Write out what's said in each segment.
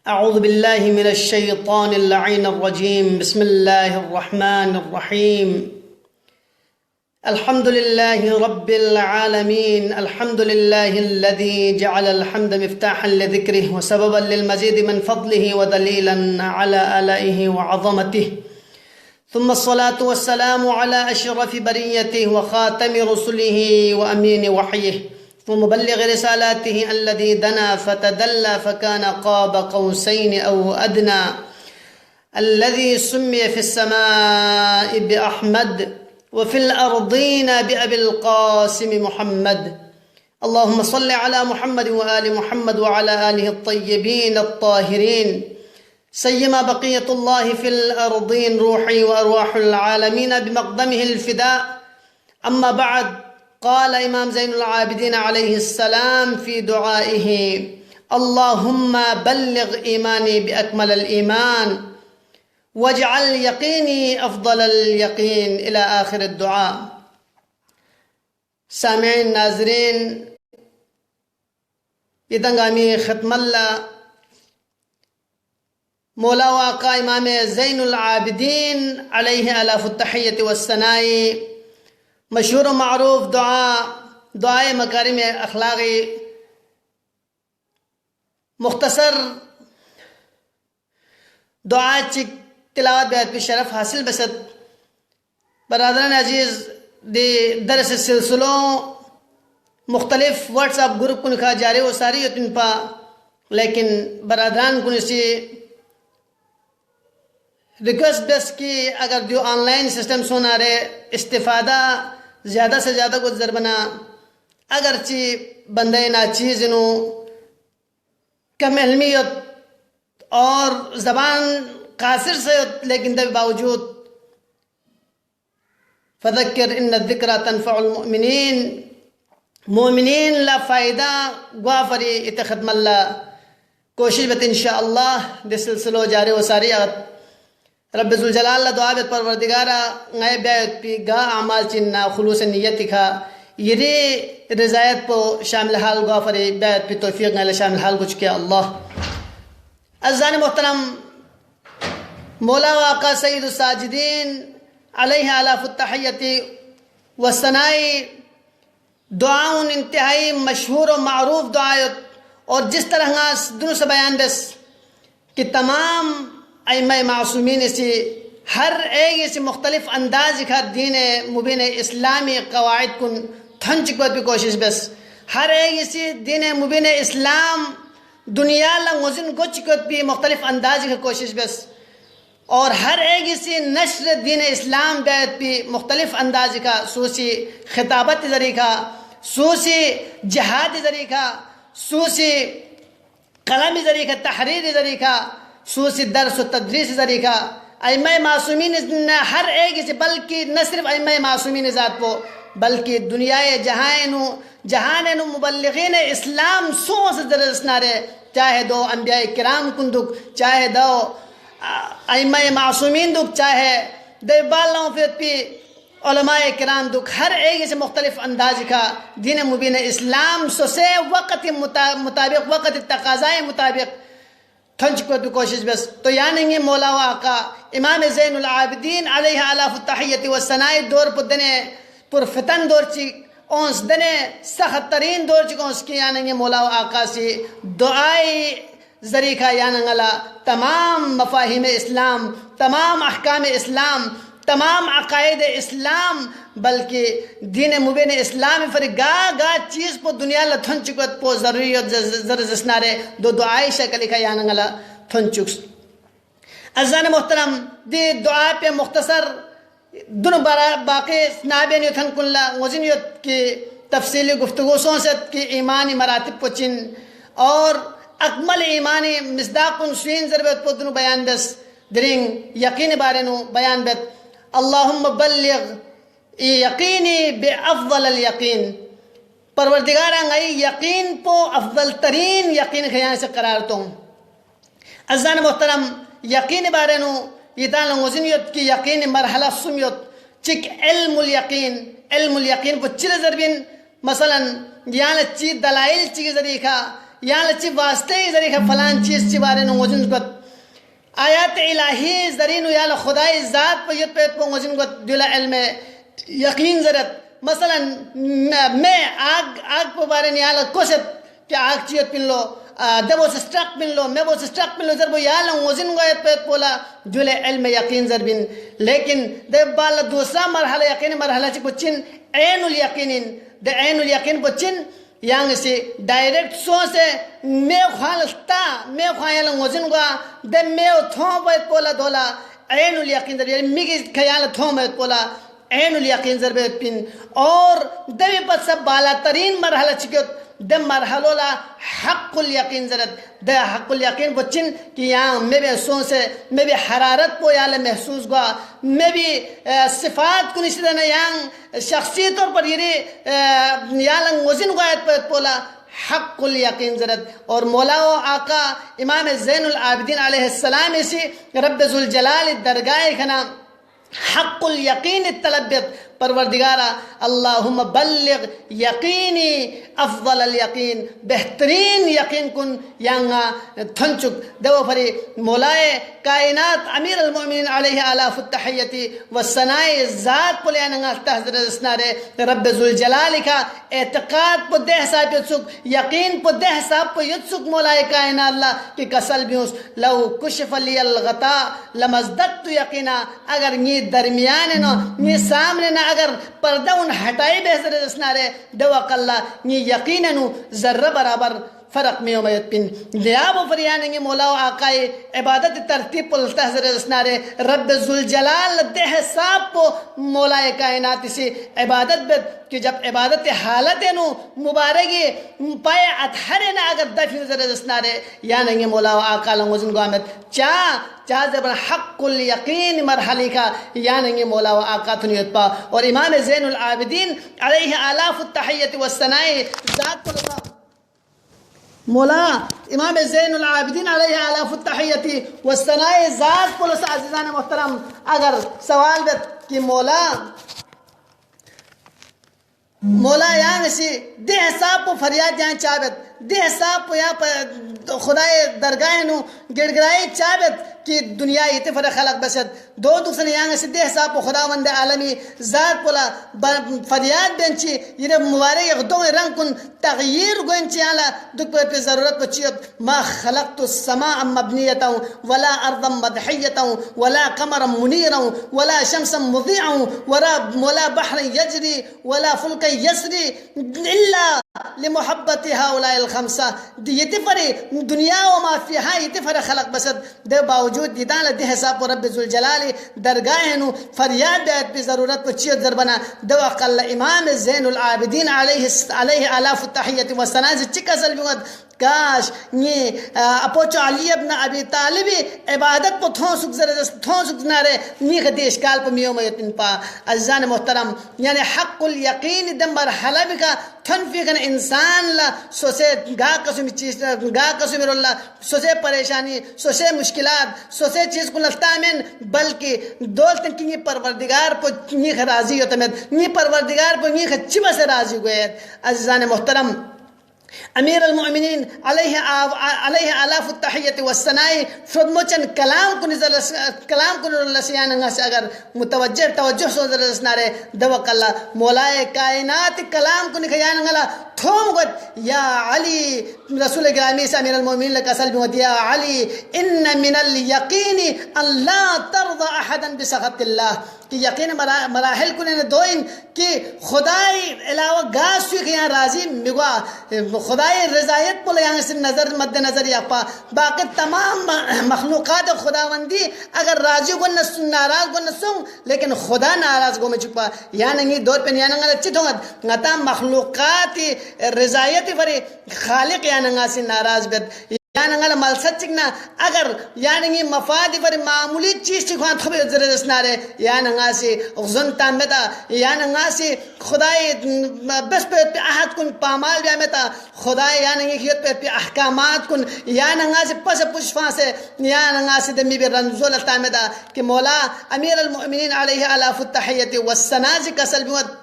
أعوذ بالله من الشيطان اللعين الرجيم. بسم الله الرحمن الرحيم. الحمد لله رب العالمين. الحمد لله الذي جعل الحمد مفتاحا لذكره وسببا للمزيد من فضله ودليلا على آلائه وعظمته. ثم الصلاة والسلام على أشرف بريته وخاتم رسله وأمين وحيه ومبلغ رسالاته الذي دنا فتدلى فكان قاب قوسين أو أدنى، الذي سمي في السماء بأحمد وفي الأرضين بأبي القاسم محمد. اللهم صل على محمد وآل محمد وعلى آله الطيبين الطاهرين، سيما بقية الله في الأرضين روحي وأرواح العالمين بمقدمه الفداء. أما بعد، قال إمام زين العابدين عليه السلام في دعائه: اللهم بلغ إيماني بأكمل الإيمان واجعل يقيني أفضل اليقين إلى آخر الدعاء. سامعین ناظرین، یہ دنگامی ختم اللہ مولا و آقا امام زین العابدین علیہ الاف التحیت والثناء مشہور و معروف دعائے مکارم اخلاقی مختصر دعا چک تلاوت بیعت پی شرف حاصل بسد برادران عزیز دی درس سلسلوں مختلف واٹس اپ گروپ کو نکھا جاری و ساری اتن پا، لیکن برادران کو نسی ریکویسٹ بس کی اگر جو آن لائن سسٹم سونا رہے استفادہ زیادہ سے زیادہ کو ضربنا، اگرچہ بندے ناچیز انو کم علمیت اور زبان قاصر سے، لیکن دے باوجود فذکر ان الذکرى تنفع المؤمنین، مومنین لا فائدہ گوافری اتخدم اللہ کوشش بت انشاءاللہ دے سلسلو جاری و ساری رب ذوالجلال اللہ دعا بیت پروردگارا غائے بیعت پی گا اعمال چننا خلوص نیت کھا یری رضایت پو شامل حال غافری بیعت پی توفیق غائے شامل حال کچھ کیا اللہ. عزیزان محترم، مولا و آقا سید الساجدین علیہ الاف التحیت والثناء دعاؤں انتہائی مشہور و معروف دعایت، اور جس طرح دنوں سے بیان بس کہ تمام ائمہ معصومین سے ہر ایک سے مختلف انداز کا دین مبین اسلامی قواعد کن تھن چکوت بھی کوشش بس ہر ایک سے دین مبین اسلام دنیا لنگوزن کو چکوت بھی مختلف انداز کا کوشش بس، اور ہر ایک سے نشر دین اسلام بیعت بھی مختلف انداز کا سوسی خطابت ذریعہ، سوسی جہاد ذریعہ، سوسی قلم ذریعہ، تحریر ذریعہ، سوسی درس و تدریس ذریعہ ائمہ معصومین ہر ایک سے، بلکہ نہ صرف ائمہ معصومین ذات کو بلکہ دنیا جہان مبلغین اسلام سو سے درس نارے، چاہے دو انبیاء کرام کندک، چاہے دو ائمہ معصومین دک، چاہے دے بالوں فرت پی علماء کرام دک، ہر ایک سے مختلف انداز کا دین مبین اسلام سو سے وقت مطابق، وقت تقاضائے مطابق تھنچ کو تو کوشش بس. تو یعنی مولا و آقا امام زین العابدین علیہ الاف التحیت والثناء دور پر دنے پر فتن دور چی اونس دنے سخت ترین دور چی اونس کی، یعنی مولا و آقا سے دعائی ذریعہ یعنی تمام مفاہیم اسلام، تمام احکام اسلام، تمام عقائد اسلام، بلکہ دین مبین اسلام پر گا چیز پو دنیا اللہ تھن چکت پو ضروریت زرزسنارے دو دعائی شکل کا یعنی اللہ تھن چکس. عزیزان محترم، دی دعا پہ مختصر دن باقی نابین یتھن کن اللہ وزنیت کی تفصیلی گفتگو سونست کی ایمانی مراتب پو چن اور اکمل ایمانی مصداق سوین ضربت پو دنو بیان بس درنگ یقین بارنو بیان بت. اللہم بلغ یقینی بے افضل الیقین، پروردگارا گئی یقین پو افضل ترین یقین خیان سے قرار تو. عزیزان محترم، یقین بارنو یہ دان لنگوزنیت کی یقین مرحلہ سمیت چک علم الیقین پو چل ضربین مثلا یعنی چی دلائل چی ذریعہ یا لچی واسطے ذریعہ فلان چیز چی بارے نو وزن گت آیات الہی ذریعہ یا خدای ذات پہ یت پیت پہ وزن گت دیلا علم یقین ذرت مثلا میں آگ پہ بارے نیالا کوشت کہ آگ چیت پن لو دبو سے سٹرک پن لو میں وہ سے سٹرک پن لو ذر بو یالا وزن گویت پیت پولا جولے علم یقین ذر بن لیکن دب بالا دوسرا مرحلہ یقین مرحلہ چی بچن عین الیقین دے عین الیقین بچن یانگ سے ڈائریکٹ سو سے میں خالستا میں خیال وزن گوا دے میں تھوں پیت پولا دولا عین الیقین ذر یعنی میگی خیال تھوں پیت پولا عین الیقین ذر بیت پن اور دبی پت سب بالا ترین مرحلہ چکت دم مرحلہ لا حق الیقین ذرت دے حق الیقین بچن کہ یہاں میں بھی سون سے میں بھی حرارت پو یال محسوس گوا میں بھی صفات کو نشدہ یہاں شخصی طور پر یہ یال وزن گوایت پیت پولا حق الیقین ذرت اور مولا و آقا امام زین العابدین علیہ السلام اسی رب ذوالجلال درگاہ کھنا حق الیقین الطلبیت پروردگارا اللہم بلغ یقینی افضل الیقین بہترین یقین کن یانگا تھنچک دو فری مولائے کائنات امیر المؤمنین علیہ آلاف التحیتی والثنائی ذات پل یانگا تحضر اسنارے رب ذوالجلال کا اعتقاد پو دہ صاحب یتسک یقین پو دہ صاحب پو یتسک مولائے کائنات اللہ کی کسل بیوس لو کشف لی الغطاء لمزدت یقینا اگر نی درمیان نو نی سامنے نہ اگر پردہ ان ہٹائی بہتر اسنارے دوق اللہ نی یقیناً ذرہ برابر فرق میں امیت پن لیاب و فریاننگی مولا و آقائی عبادت ترتیب پل تحضر اسنارے رب ذوالجلال دہ صاحب کو مولا کائنات سے عبادت بد کہ جب عبادت حالت نو مبارگی پائے اتحرنا اگر دفی ذر اسنارے یاننگی مولا و آقا لنگوزن گوامت چاہ زبر حق الیقین مرحلی کا یاننگی مولا و آقا تنیت پا اور امام زین العابدین علیہ آلاف التحیت والثنائی ذات کو لگا مولا امام زین العابدین علیہ آلاف التحیتی والثنائی ذات پلس عزیزان محترم اگر سوال بیت کہ مولا یہاں سی دہ صاحب کو فریاد جہاں چابت دہ صاحب کو یہاں پر خدای درگاہ نو گڑ گڑائی چابت کہ دنیا اتفر خلق بسد دو دوسرے یہاں سی دہ صاحب کو خداوند عالمی ذات پولا فریاد بینچی یہ مبارک غدوں رنگ کن تغییر گوینچی آلا دک پر ضرورت پچیت ما خلقت السماء مبنیتا ولا ارضا مدحیتا ولا قمرا منیرا ولا شمسا مضیعا ولا بحر یجری ولا فلک یسری الا لمحبت هؤلاء الخمسہ یتفر دنیا وما فیہا یتفر خلق بسد دے باوجود دیدان لدہ حساب رب ذوالجلال درگاہ نو فریاد بیت پی ضرورت و چیت ذربنا دو اقل امام زین العابدین علیہ آلاف التحیت والثناء چکا سلبیوت کاش یہ اپوچو علی ابن ابی طالبی عبادت پو تھون سک نارے نی خدی اشکال پا میوم یتن پا عزیزان محترم یعنی حق الیقین دم مرحلہ بکا تنفیقن انسان لا سوسے گا قسم چیز گا قسم اللہ سوسے پریشانی سوسے مشکلات سوسے چیز کو لفتامن بلکہ دولتن کی نی پروردگار پو نی راضی ہوتا میں نی پروردگار پو نی چبا سے راضی ہوئے عزیزان محترم امیر المؤمنین علیہ آلاف التحیت والثناء فرموچن کلام کو لسیاننگا سے اگر متوجہ توجہ سو رسنارے دوق اللہ مولائے کائنات کلام کو نکھیاننگا تھوم گت یا علی رسول گرامی سے امیر المؤمنین لکا سلبی گت یا علی ان من الیقین ان لا ترضى احدا بسخط اللہ کہ یقین مراحل کو نے دوئن کہ خدای علاوہ گاس ہوئی کہ یہاں راضی مگوا خدای رضایت پل یہاں سے نظر مد نظر یا پا باقی تمام مخلوقات خداوندی اگر راضی کو ناراض کو نسوں لیکن خدا ناراض کو میں چکا یعنی نہیں دور پہ یعنی نگا چت ہوں نتا مخلوقات رضایت فری خالق یعنی نگا سے ناراض بیت یعنی نگا ملسد چکنا اگر یعنی مفاد فری معمولی چیز چکوان تھوبی زرد سنارے یعنی نگا سے غزن تامتا یعنی نگا سے خدای بس پہ احد کن پامال بیامتا خدای یعنی نگا پہ احکامات کن یعنی نگا سے پس پشفان سے یعنی نگا سے دمی بی رنزول تامتا کہ مولا امیر المؤمنین علیہ آلاف التحیت والثناء کسل بیوت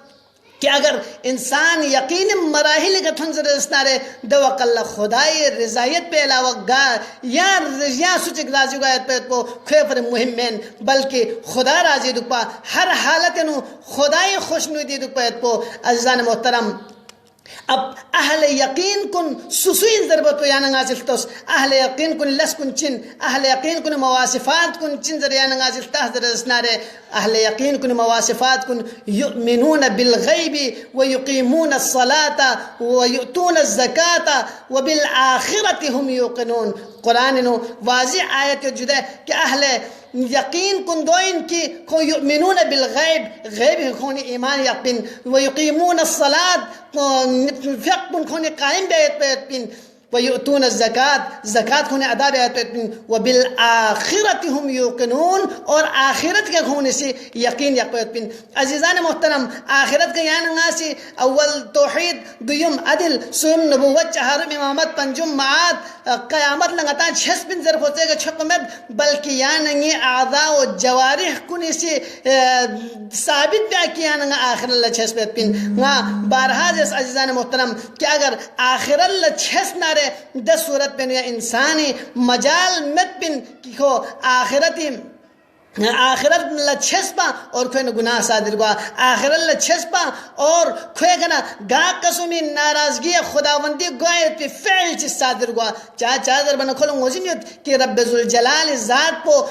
کہ اگر انسان یقین مراحل کا تھنزر اسنارے دوق اللہ خدای رضایت پہ علاوہ یا سوچک راضی گایت پہ کو خیفر مہم مین بلکہ خدا راضی دکپا ہر حالت نو خدای خوشنودی دکپا پو عزیزان محترم اب اہل یقین کن سسوین ضربت و یانا نازل توس اہل یقین کن لس کن چن اہل یقین کن مواصفات کن چن ذر یانا نازل تحضر اسنارے اہل یقین کن مواصفات کن یؤمنون بالغیب ویقیمون الصلاة ویؤتون الزکاة وبالآخرة هم یوقنون قرآن نو واضح آیت جدہ کہ اہل یقین کن دوئن کی کو یؤمنون بالغیب غیب کھونی ایمان یقین ویقیمون الصلاة فقہ کن کھونی قائم بیت بیت بین ویؤتون الزکاة زکاة کھونی ادا بیت بیت بین وبالآخرة هم یوقنون اور آخرت کے کھونے سے یقین بیت بین عزیزان محترم آخرت کے یعنی ناسی اول توحید دویم عدل سوم نبوت چہارم امامت پنجم معاد قیامت لنگتا چھس بن ظرف ہوتے گا چھقمت بلکہ یعنی اعضاء و جوارح کنی سے ثابت بیا کی یعنی آخر اللہ چھس بیت بین بارہا جس عزیزان محترم کہ اگر آخر اللہ چھس نارے دس صورت بین یا انسانی مجال مت بن کہ آخرتی آخرت اللہ چھسپا اور کوئی گناہ صادر گوا آخر اللہ چھسپا اور کوئی گنا گا قسمی ناراضگی خداوندی گوائے پی فعل چیز صادر گوا چاہ در بنا کھولوں موزینیت کہ رب ذوالجلال ذات پو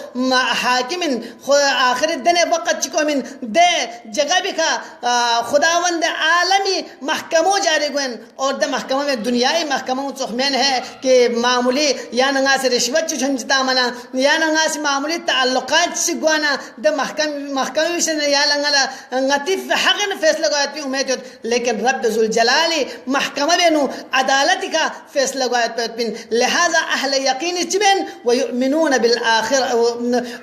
حاکمین آخر دن وقت چکو من دے جگہ بھی کا خداوند عالمی محکموں جاری گوئن اور دے محکمہ میں دنیای محکموں سخمین ہے کہ معمولی یا نگا سے رشوت چنجتا منا یا نگا سے معمولی تعلقات سے گوانا دا محکمی سے یا لنگلا نتیف حق فیصلہ گوایت پی امید لیکن رب ذوالجلالی محکمہ بینو عدالتی کا فیصلہ گوایت پی لہذا اہل یقین چبین ویؤمنون بالآخر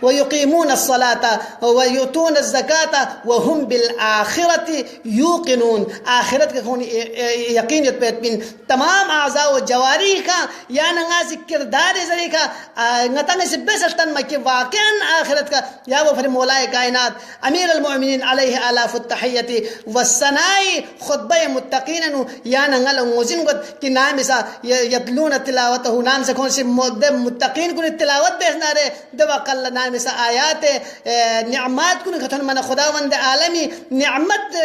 ویقیمون الصلاة ویؤتون الزکاة وهم بالآخرة یوقنون آخرت کے خونی یقین جت پیت پین تمام اعضاء و جواری کا یا نغاز کردار ذری کا نتنگ سے بسلطن مکی واقعا آخرت کا یا وہ پھر مولائے کائنات امیر المؤمنین علیہ آلاف التحیتی والثنائی خطبہ متقین یا ننگل موزن گد کہ نام اسا یتلون تلاوتہ نام سے کون سے متقین کن تلاوت بیسنا رہے دو قل نام اسا آیات نعمات کن کتن من خداوند عالمی نعمت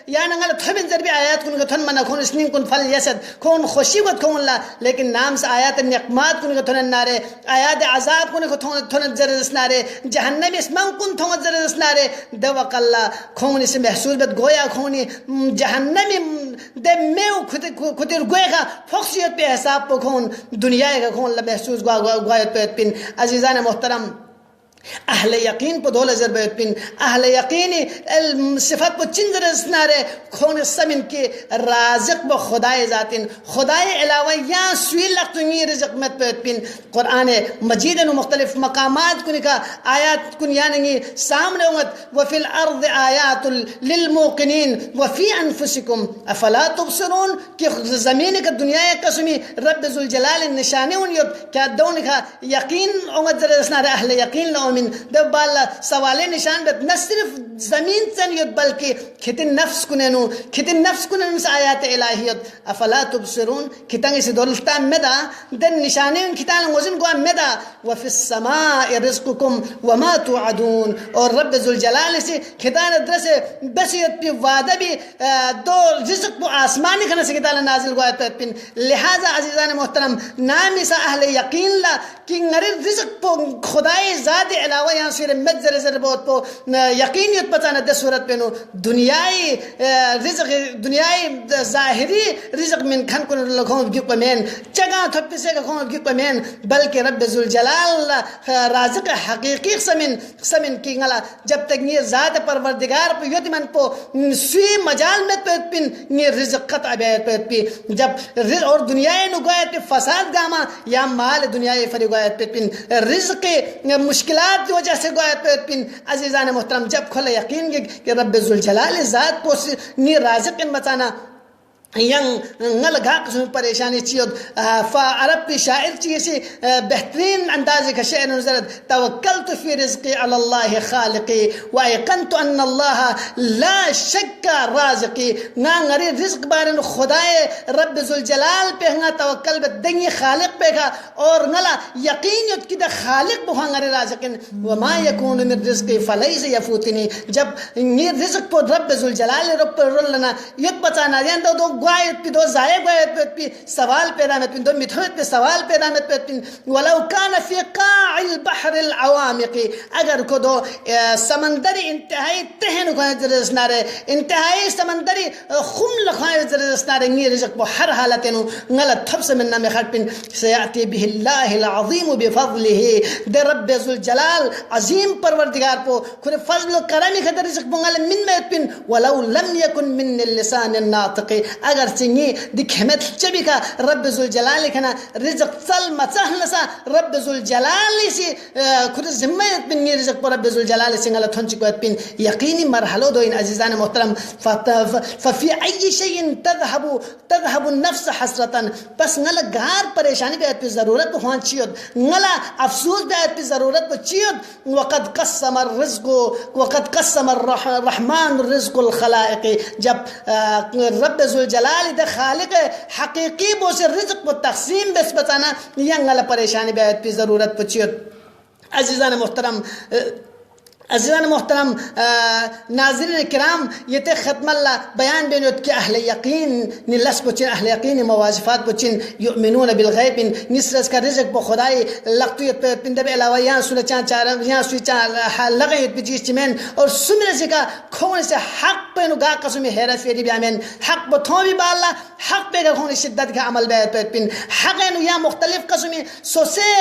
یا ننگل تھبن ضربی آیات کن کتن من کون اسنین کن فل یسد کون خوشی گد کون اللہ لیکن نام سے آیات نعمات کن کتن نارے آیات عذاب کن کتن ضرر نارے جہنم اس من کن تھومت ضرر نارے دوق اللہ کھونی سے محسوس بد گویا کھونی جہنمی دے میو کھتر گوئے گا فخصیت پہ حساب پہ کھون دنیا کا کھون اللہ محسوس گوایت پہ پن عزیزان محترم اہل یقین پہ دول ضرب پن اہل یقینی صفت پہ چندر اسنارے کھون سمن کے رازق با خدای ذاتین خدای علاوہ یا سوی لقتنی رزق مت پہ پن قرآن مجید و مختلف مقامات کن کا آیات کن یعنی سامنے ہوت وفی الارض آیات للموقنین وفی انفسکم افلا تبصرون کہ زمین کا دنیا قسمی رب ذوالجلال نشانے ہونیت کیا دون کا یقین اومد ذرا اسنارے اہل یقین لو من دب بالا سوالے نشان بت نہ صرف زمین سن یت بلکہ کھتن نفس کننو کھتن نفس کنن سے آیات الہیت افلا تبصرون کھتن سے دولتا مدا دن نشانے کھتان وزن کو مدا وفي السماء رزقكم وما توعدون اور رب ذوالجلال سے کھتان درس بسیت پہ وعدہ بھی دو رزق کو آسمانی کھنا سے کھتان نازل ہوا ہے پن لہذا عزیزان محترم نام سا اہل یقین لا کہ نر رزق پو خدای ذات علاوہ یہاں سیر مجزر زر بہت پو یقینیت پتانا دس صورت پہ نو دنیای رزق دنیای ظاہری رزق من کھن کن لکھوں گی پمین چگاں تھپی سے کھوں گی پمین بلکہ رب ذوالجلال رازق حقیقی سمن کی گلا جب تک یہ ذات پروردگار پہ یوتی من پو سوی مجال میں پیت پن یہ رزق قطع بیت پیت پی جب اور دنیای نو گویت پہ فساد گاما یا مال دنیای فری گویت پیت پن رزق مشکلات کی وجہ سے گویت پیت پن عزیزان محترم جب کھلا یقین کہ رب ذوالجلال ذات کو نی رازق ان بچانا ين نلقى قسم پریشانی چیود فعرب کی شاعر چیسی بہترین اندازے کا شعر نظرت توکلت فی رزقی علی اللہ خالقی وایقنت ان اللہ لا شک رازقی نانگری رزق بارن خدای رب ذوالجلال پہ ہنگا توکل بدنگی خالق پہ گا اور نلا یقین ید کی دا خالق بہنگری رازقین وما یکون من رزقی فلیس یفوتنی جب یہ رزق پہ رب ذوالجلال رب رلنا ید بچانا دین دو گوایت پی دو ضائع گوایت پی سوال پیدا مت پی دو متھوت پی سوال پیدا مت پی ولو کان فی قاع البحر العوامق اگر کو دو سمندری انتہائی تہن کو جرس نارے انتہائی سمندری خم لکھائے جرس نارے نی رزق بو ہر حالت نو غلط تھپ سے مننا میں خٹ پن سیاتی به اللہ العظیم بفضله دے رب ذوالجلال عظیم پروردگار پو کھنے فضل و کرم کے رزق بو غل من میں پن ولو لم یکن من اللسان الناطق اگر چنگی دکھمت چبی کا رب ذوالجلال کنا رزق چل مچہل سا رب ذوالجلال سی خود ذمت بن رزق پر رب ذوالجلال سی غلط ہن چکوت پن یقینی مرحلہ دو ان عزیزان محترم ففی ای شیء تذهب النفس حسرتا پس نلا گار پریشانی بیت پہ ضرورت ہون چیود نلا افسوس بیت پہ ضرورت چیود وقد قسم الرحمن الرزق الخلائق جب رب ذوالجلال دا خالق حقیقی بو سے رزق و تقسیم بس بتانا یہ نلا پریشانی بیت پہ ضرورت پچیود عزیزان محترم ناظرین کرام یہ تے ختم اللہ بیان بینیت کہ اہل یقین نلس کو چن اہل یقین موازفات کو چن یؤمنون بالغیب نسرس کا رزق بو خدای لقطیت پہ پندب علاوہ یہاں سونا چان چار یہاں سوی چان لغیت بجیس چمین اور سمر زکا کھون سے حق پہ نگا قسم حیرت فیری بیامین حق بتھوں بھی بالا حق پہ کھون شدت کا عمل بیت پہ پن حق انو یا مختلف قسم سوسے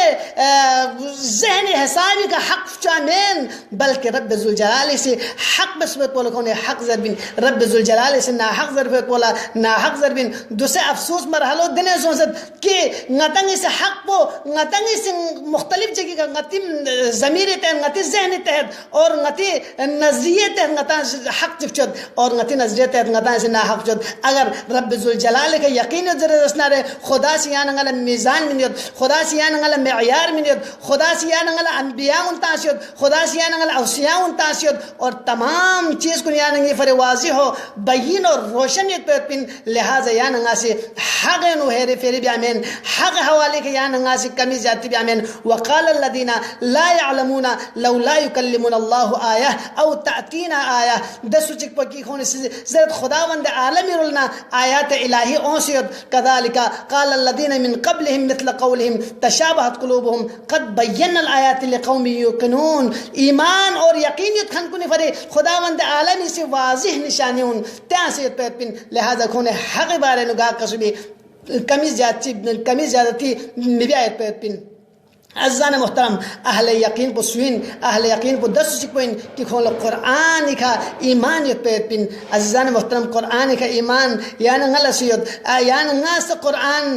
ذہنی حسابی کا حق چامین بلکہ رب ذوالجلال سے حق بسبت بولا کون حق ضربین رب ذوالجلال سے نا حق ضربت بولا نا حق ضربین دوسرے افسوس مرحلو دنے سوزد کہ نتنگی سے حق پو نتنگی سے مختلف جگہ کا نتی ضمیر تحت نتی ذہن تحت اور نتی نظریے تحت نتا حق چفچد اور نتی نظریے تحت نتا سے نا حق چد اگر رب ذوالجلال کا یقین ذرا رسنا رہے خدا سے یہاں نگل میزان منیت خدا سے یہاں نگل معیار منیت خدا سے یہاں نگل انبیاء انتاسیت خدا سے یہاں نگل اوسیاء انتاسیت اور تمام چیز کو یہاں نگی فر واضح ہو بین اور روشنیت پہ پن لہذا یہاں نگا سے حق نو ہیرے فیری بیامین حق حوالے کے یہاں نگا سے کمی جاتی بیامین وقال الذین لا يعلمون لولا يكلمون الله آیہ او تعطینا آیہ دسو چک پکی خون زرد خداوند عالمی رلنا آیات الہی اونسیت کذالک قال الذین من قبلهم مثل قولهم تشابہت قلوبهم قد بینا الآیات لقوم یوقنون ایمان اور یقینیت کھن کنی فرے خداوند عالمی سے واضح نشانی ہون تیان سے پیت پن لہذا کھونے حق بارے نگاہ قصبی کمی زیادتی نبی آیت پیت پن عزیزان محترم اہل یقین پو سوین اہل یقین پو دس سکوین کہ کھول قرآن کا ایمان یت پیت پن عزیزان محترم قرآن کا ایمان یعنی نغل سید یعنی ناس قرآن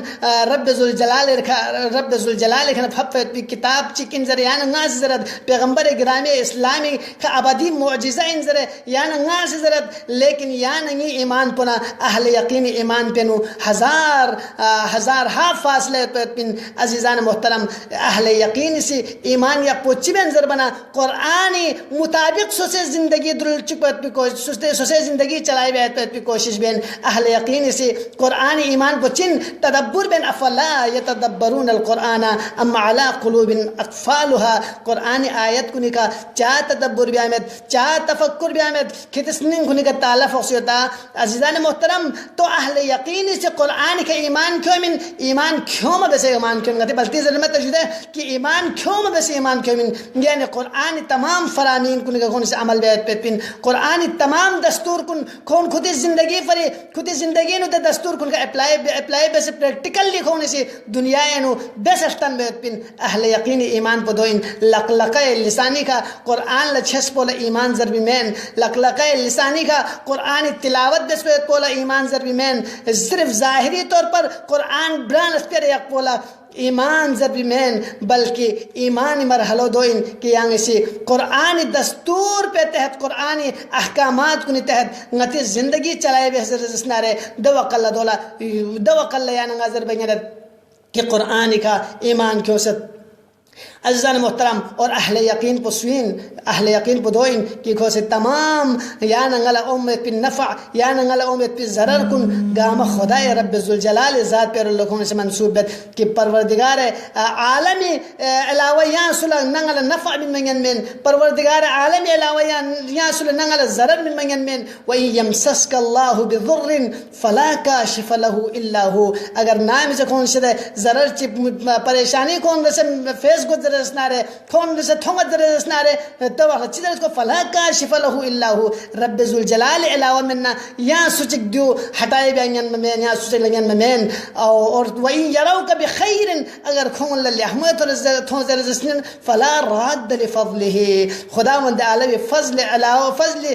رب ذوالجلال کا پھپ پیت پی کتاب چکن ذرے یعنی ناس زرد پیغمبر گرامی اسلامی کا ابدی معجزہ ان ذرے یعنی ناس زرد لیکن یعنی ایمان پنا اہل یقین ایمان پنو ہزار ہا فاصلے پیت پن عزیزان محترم اہل یقین سے ایمان یا پوچی بین ذر بنا قرآنی مطابق سوسے زندگی درل چکت پی سوسے زندگی چلائی بیت پی کوشش بین اہل یقین سے قرآنی ایمان پوچن تدبر بین افلا یتدبرون القرآن اما علا قلوب اقفالها قرآنی آیت کنی کا چاہ تدبر بیامد چاہ تفکر بیامد کتسنین کنی کا تعالیٰ فخصیتا عزیزان محترم تو اہل یقین سے قرآن کا ایمان کیوں من ایمان کیوں بسے ایمان کیوں گا بلتی ذرمت تجدہ کہ ایمان کیوں بس ایمان کیوں من یعنی قرآن تمام فرامین کن کا کون سے عمل بیت پہ پن قرآن تمام دستور کن کون خود زندگی فرے خود زندگی نو دستور کن کا اپلائی بس پریکٹیکلی کون سے دنیا نو بس اشتن بیت پن اہل یقین ایمان پہ دوئن لقلقہ لسانی کا قرآن لچھس پولا ایمان ضربی مین لقلقہ لسانی کا قرآن تلاوت بس پولا ایمان ضربی مین صرف ظاہری طور پر قرآن بران اس پر یک پولا ایمان ضربی مین بلکہ ایمان مرحلو دوئن کہ یعنی سی قرآن دستور پہ تحت قرآن احکامات کنی تحت نتی زندگی چلائے بے حضر رسنارے دوق اللہ یعنی غازر بگیرد کہ قرآن کا ایمان کیوں ست عزیزان محترم اور اہل یقین پسوین اہل یقین پدوئن کی کھو سے تمام یا ننگل امت پی نفع یا ننگل امت پی ضرر کن گام خدای رب ذوالجلال ذات پر لکھوں سے منصوب بیت کہ پروردگار عالمی علاوہ یا سلح ننگل نفع من منگن من پروردگار عالمی علاوہ یا سلح ننگل ضرر من منگن من وَإِن يَمْسَسْكَ اللَّهُ بِضُرٍ فَلَا كَاشِفَ لَهُ إِلَّا هُ اگر نام سے کون سے ضرر چی پریشانی کون سے فیس گزر رسنارے کون سے تھونگت رسنارے تو وقت چیزر اس کو فلا کاشف له الا هو رب ذوالجلال علاوہ مننا یا سچک دیو ہٹائے بیان ممین یا سچک لگین ممین اور وَإِن يَرَوْكَ بِخَيْرٍ اگر کھون للی احمد تھون سے رسنن فلا راد لفضله خدا مند عالم فضل علاوہ فضل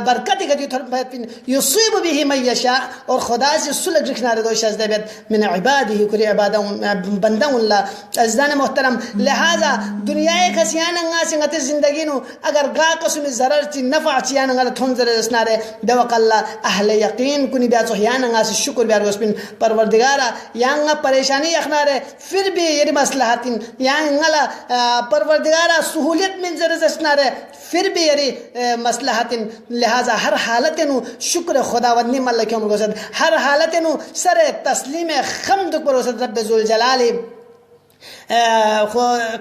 برکت کا دیو یصیب به من یشاء اور خدا سے سلک رکھنارے دو شازدہ بیت من عباده کری بندہ اللہ عزیزان محترم لہذا دنیا کسیان انگا زندگی نو اگر گا قسم ضرر چی نفع چیان انگا تھنزر رسنارے دوق اللہ اہل یقین کنی بیات سوحیان انگا سے شکر بیار گوسپن پروردگارا یا انگا پریشانی اخنارے پھر بھی یہ مسلحاتین یا انگا پروردگارا سہولیت من ذر رسنارے پھر بھی یہ مسلحاتین لہذا ہر حالت نو شکر خداوندی ملکی عمر گوسد ہر حالت نو سر تسلیم خمد پر گوسد رب ذوالجلالی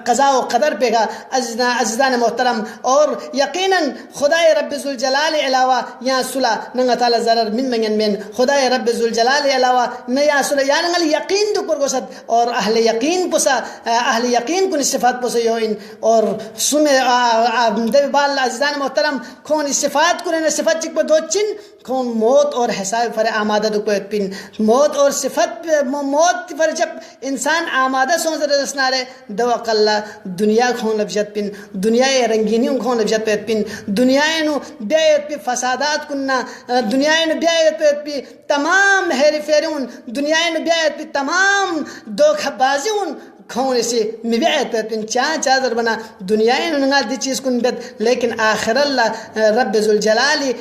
قضاء و قدر پہ گا عزیزان محترم اور یقیناً خدای رب ذوالجلال علاوہ یا صلح ننگا تعالی ضرر من منگن من خدای رب ذوالجلال علاوہ نیا صلح یا ننگل یقین دو پر گوشت اور اہل یقین پسا اہل یقین کن صفات پسا یوئن اور سمے دو بال عزیزان محترم کون صفات کنن صفات چک پر دو چن کون موت اور حساب فر آمادہ دو پر پن موت اور صفت موت فر جب انسان آمادہ سون سے رسنارے دوق اللہ دنیا کھون لبجت پن دنیا رنگینیوں کھون لبجت پیت پن دنیا نو بیعت پی فسادات کننا دنیا نو بیعت پی تمام ہیری فیرون دنیا نو بیعت پی تمام دوکھ بازیون کھون سے مبیعت پن چاہ در بنا دنیا ننگا دی چیز کن بیت لیکن آخر اللہ رب ذوالجلالی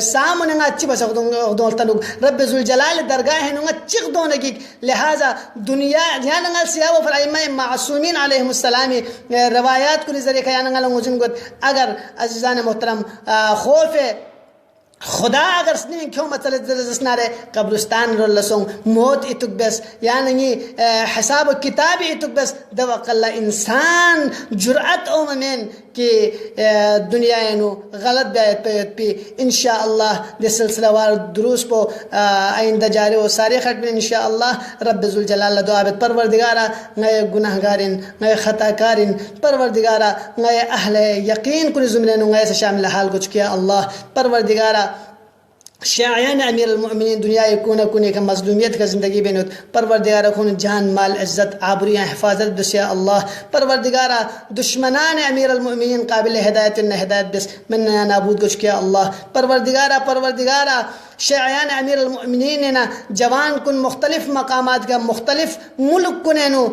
سامو ننگا چی بس اغدولتا لوگ رب ذوالجلالی درگاہ ننگا چیخ دونگی لہذا دنیا یا ننگا سیاو فر ائمہ معصومین علیہ السلامی روایات کو نظر کہ یا ننگا لنگوزن گوت اگر عزیزان محترم خوف خدا اگر سنین کیوں مطلب درزسنارے قبرستان رو لسوں موت اتک بس یعنی حساب و کتابی اتک بس دوق اللہ انسان جرأت اوممین کہ دنیا نو غلط بیعت پیت پی انشاءاللہ دے سلسلہ وار دروس پو آئندہ جاری و ساری خط میں انشاءاللہ رب ذوالجلال دعا بیت پروردگارا نئے گناہگارن نئے خطاکارن پروردگارا نئے اہل یقین کن زمرین نئے سے شامل حال کچھ کیا اللہ پروردگارا شاعیان امیر المؤمنین دنیا کون ایک مظلومیت کا زندگی بینوت پروردگارہ کون جان مال عزت آبرویاں حفاظت بس یا اللہ پروردگارہ دشمنان امیر المؤمنین قابل ہدایت ہدایت بس من نابود کچھ کیا اللہ پروردگارہ شاعیان امیر المؤمنین جوان کن مختلف مقامات کا مختلف ملک کنینو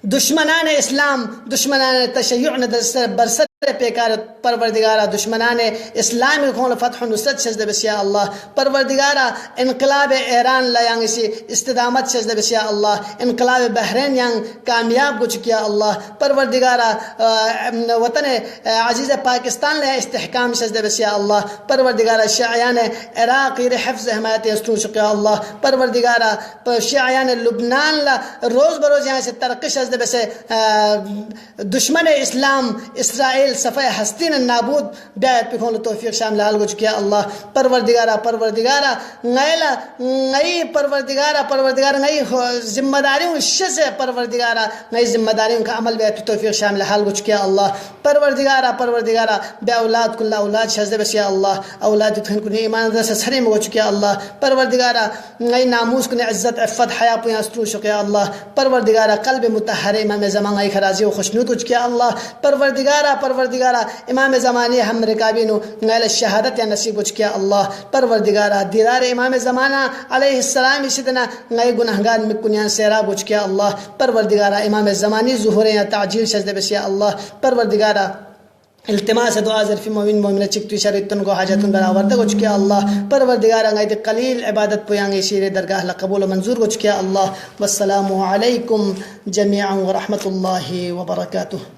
دشمنان اسلام دشمنان تشیع برسر پیکار پروردگارہ دشمنان اسلامی کھول فتح و نصرت شزد بسیا اللہ پروردگارہ انقلاب ایران لائنگ سی استدامت شزد بسیا اللہ انقلاب بحرین ینگ کامیاب کو چکیا اللہ پروردگارہ وطن عزیز پاکستان لے استحکام شزد بسیا اللہ پروردگارہ شیعیان عراقی حفظ حمایت استرون چکیا اللہ پروردگارہ شیعیان لبنان لا روز بروز یہاں سے ترقی شزد بسے دشمن اسلام اسرائیل صفحہ ہستین نابود بیعت پہ کھول توفیق شامل حال کو چکیا اللہ پروردگارہ نئی پروردگارہ نئی ذمہ داریوں شز پروردگارہ نئی ذمہ داریوں کا عمل بیعت پہ توفیق شامل حال کو چکیا اللہ پروردگارہ بے اولاد کل اولاد شز بسیا اللہ اولاد تھن کو ایمان در سے سری میں کو چکیا اللہ پروردگارہ نئی ناموس کو عزت عفت حیا پہ استرو شکیا اللہ پروردگارہ قلب مطہر امام زمان نئی خراضی و خوشنود کو چکیا اللہ پروردگارہ پروردگارا امام زمانی ہم رکابینو غیل الشہادت یا نصیب وچ کیا اللہ پروردگارا دیدار امام زمانہ علیہ السلام اسی غی گناہگار مکنیان سیراب وچ کیا اللہ پروردگارا امام زمانی ظہور یا تعجیل سجدہ بس یا اللہ پروردگارا التماس دعا ظرف مومن مومنہ چکتی شریطن کو حاجتن برآورد کو چکیا اللہ پروردگارا غید قلیل عبادت پویانگے شیر درگاہ لقبول و منظور کو چکیا اللہ والسلام علیکم جميعا ورحمۃ اللہ وبرکاتہ.